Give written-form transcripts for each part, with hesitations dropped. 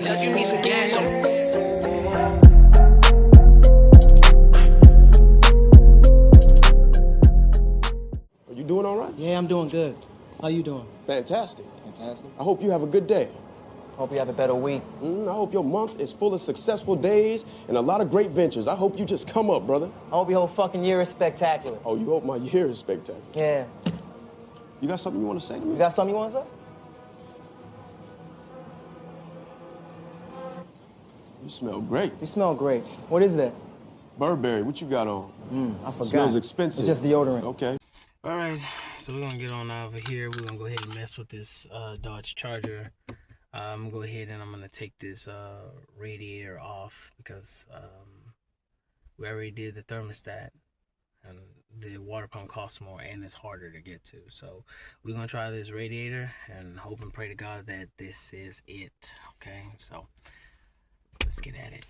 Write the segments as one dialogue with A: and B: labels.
A: Just you need some gas on.
B: Are you doing all right?
C: Yeah, I'm doing good. How you doing?
B: Fantastic.
C: Fantastic.
B: I hope you have a good day.
C: Hope you have a better week.
B: I hope your month is full of successful days and a lot of great ventures. I hope you just come up, brother.
C: I hope your whole fucking year is spectacular.
B: Oh, you hope my year is spectacular.
C: Yeah.
B: You got something you want to say to me?
C: You got something you want to say?
B: You smell great.
C: You smell great. What is that?
B: Burberry, what you got on?
C: I forgot.
B: Smells expensive.
C: It's just deodorant.
B: Okay.
D: All right, so we're gonna get on over here. We're gonna go ahead and mess with this Dodge Charger. I'm gonna go ahead and I'm gonna take this radiator off because we already did the thermostat, and the water pump costs more and it's harder to get to. So we're gonna try this radiator and hope and pray to God that this is it. Okay, so let's get at it.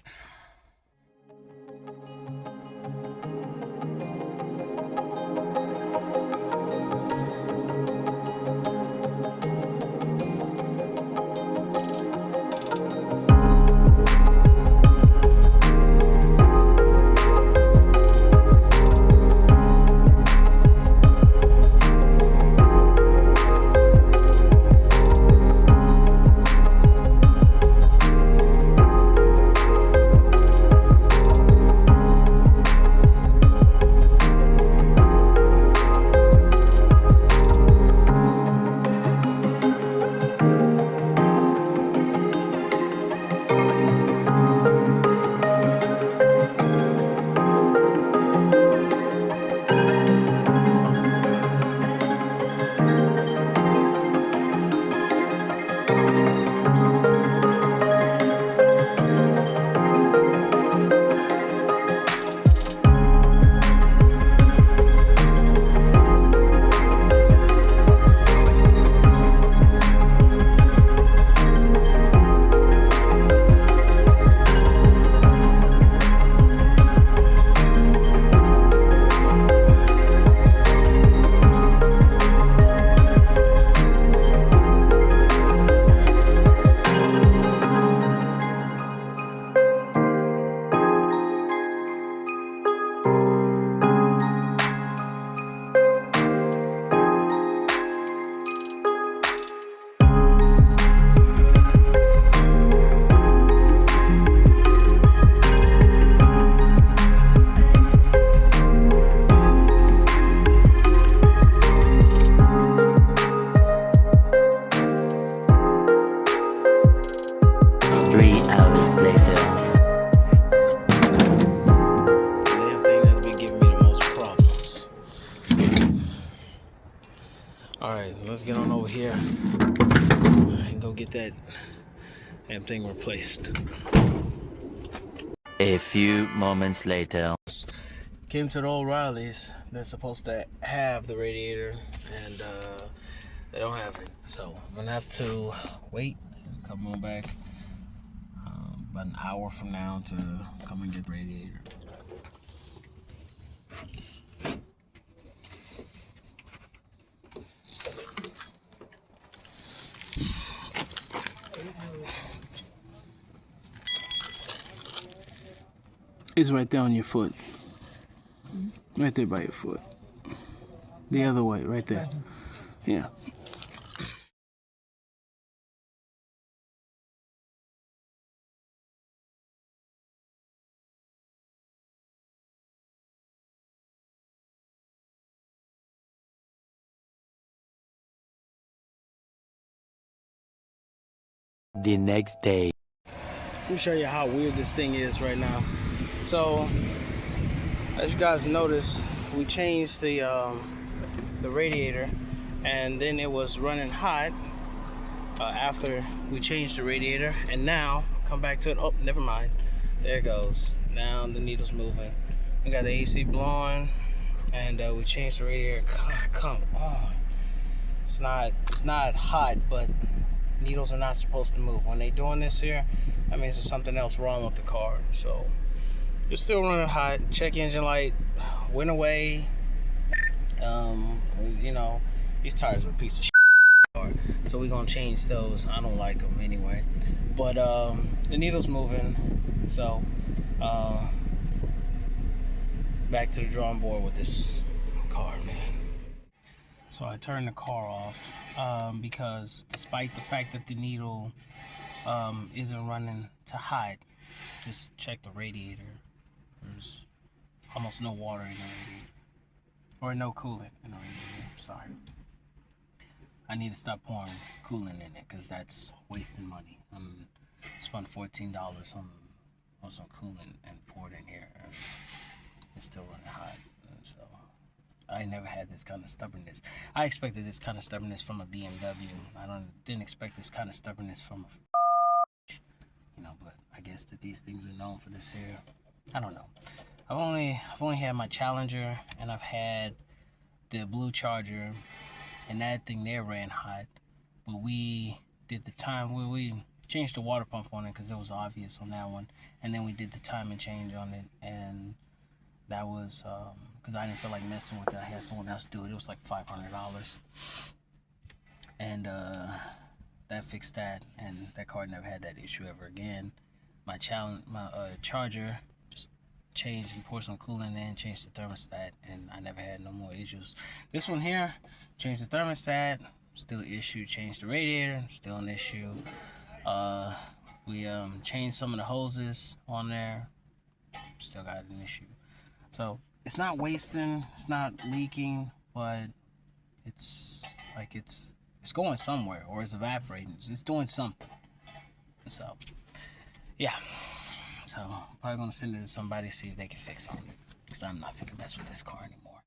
D: Let's get on over here and go get that damn thing replaced.
E: A few moments later.
D: Came to the O'Reilly's. They're supposed to have the radiator, and they don't have it. So I'm gonna have to wait, come on back about an hour from now to come and get the radiator. It's right there on your foot. Right there by your foot. The other way, right there. Yeah.
E: The next day.
D: Let me show you how weird this thing is right now. So, as you guys notice, we changed the radiator, and then it was running hot after we changed the radiator, and now come back to it. Oh, never mind. There it goes. Now the needle's moving. We got the AC blowing, and we changed the radiator. God, come on. It's not hot, but needles are not supposed to move. When they doing this here, that means there's something else wrong with the car. So it's still running hot. Check engine light went away. You know, these tires are a piece of shit. So we're gonna change those. I don't like them anyway. But the needle's moving, so back to the drawing board with this car, man. So I turned the car off because despite the fact that the needle isn't running to hot, just check the radiator. There's almost no water in the radiator, or no coolant in the radiator. Sorry, I need to stop pouring coolant in it because that's wasting money. Spent $14 on some coolant and poured in here, and it's still running hot. And so I never had this kind of stubbornness. I expected this kind of stubbornness from a BMW. Didn't expect this kind of stubbornness from a but I guess that these things are known for this here. I don't know. I've only had my Challenger, and I've had the Blue Charger, and that thing there ran hot. But we did the time where we changed the water pump on it because it was obvious on that one, and then we did the timing change on it, and that was because I didn't feel like messing with it. I had someone else do it. It was like $500, and that fixed that, and that car never had that issue ever again. My Charger just changed and poured some coolant in, changed the thermostat, and I never had no more issues. This one here, changed the thermostat, still an issue. Changed the radiator, still an issue. We changed some of the hoses on there, still got an issue. So it's not wasting, it's not leaking, but it's like it's going somewhere, or it's evaporating. It's doing something. So yeah, so probably gonna send it to somebody, see if they can fix it, because I'm not gonna mess with this car anymore.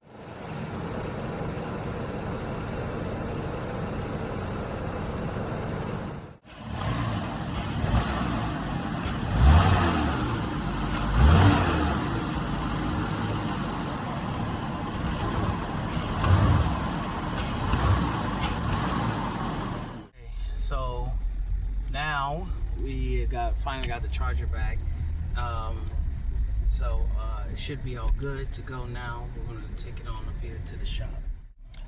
D: So now we finally got the Charger back. It should be all good to go now. We're gonna take it on up here to the shop.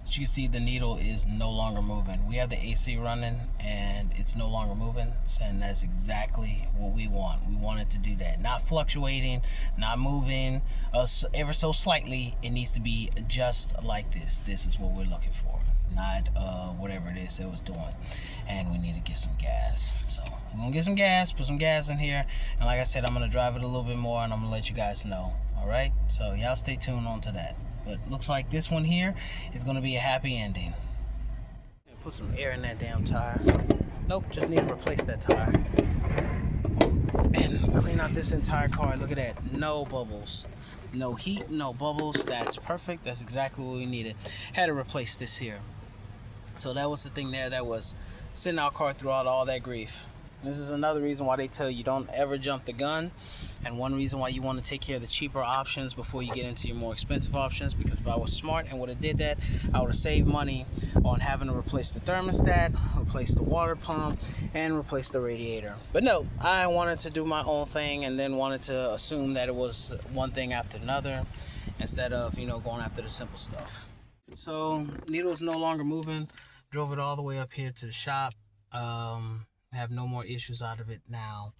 D: As you can see, the needle is no longer moving. We have the AC running and it's no longer moving, and that's exactly what we want. We want it to do that. Not fluctuating, not moving ever so slightly. It needs to be just like this. This is what we're looking for, not whatever it is it was doing. And we need to get some gas. So we're gonna get some gas, put some gas in here, and like I said, I'm gonna drive it a little bit more, and I'm gonna let you guys know. All right, so y'all stay tuned on to that. But looks like this one here is gonna be a happy ending. Put some air in that damn tire. Nope, just need to replace that tire. And clean out this entire car. Look at that, no bubbles. No heat, no bubbles. That's perfect. That's exactly what we needed. Had to replace this here. So that was the thing there that was sending our car through all that grief. This is another reason why they tell you don't ever jump the gun, and one reason why you want to take care of the cheaper options before you get into your more expensive options, because if I was smart and would have did that, I would have saved money on having to replace the thermostat, replace the water pump, and replace the radiator. But no, I wanted to do my own thing and then wanted to assume that it was one thing after another instead of, going after the simple stuff. So needle's no longer moving. Drove it all the way up here to the shop. Have no more issues out of it now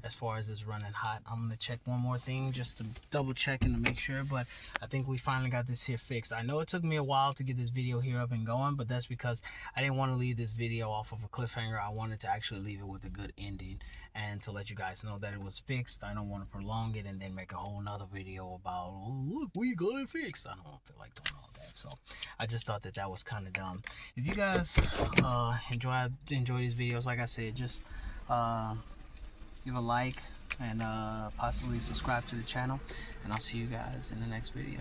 D: as far as it's running hot. I'm gonna check one more thing just to double check and to make sure, but I think we finally got this here fixed. I know it took me a while to get this video here up and going, but that's because I didn't want to leave this video off of a cliffhanger. I wanted to actually leave it with a good ending and to let you guys know that it was fixed. I don't want to prolong it and then make a whole nother video about, oh, look, we got it fixed. I don't feel like doing all that, so I just thought that was kind of dumb. If you guys enjoy these videos, like I said, just give a like and possibly subscribe to the channel, and I'll see you guys in the next video.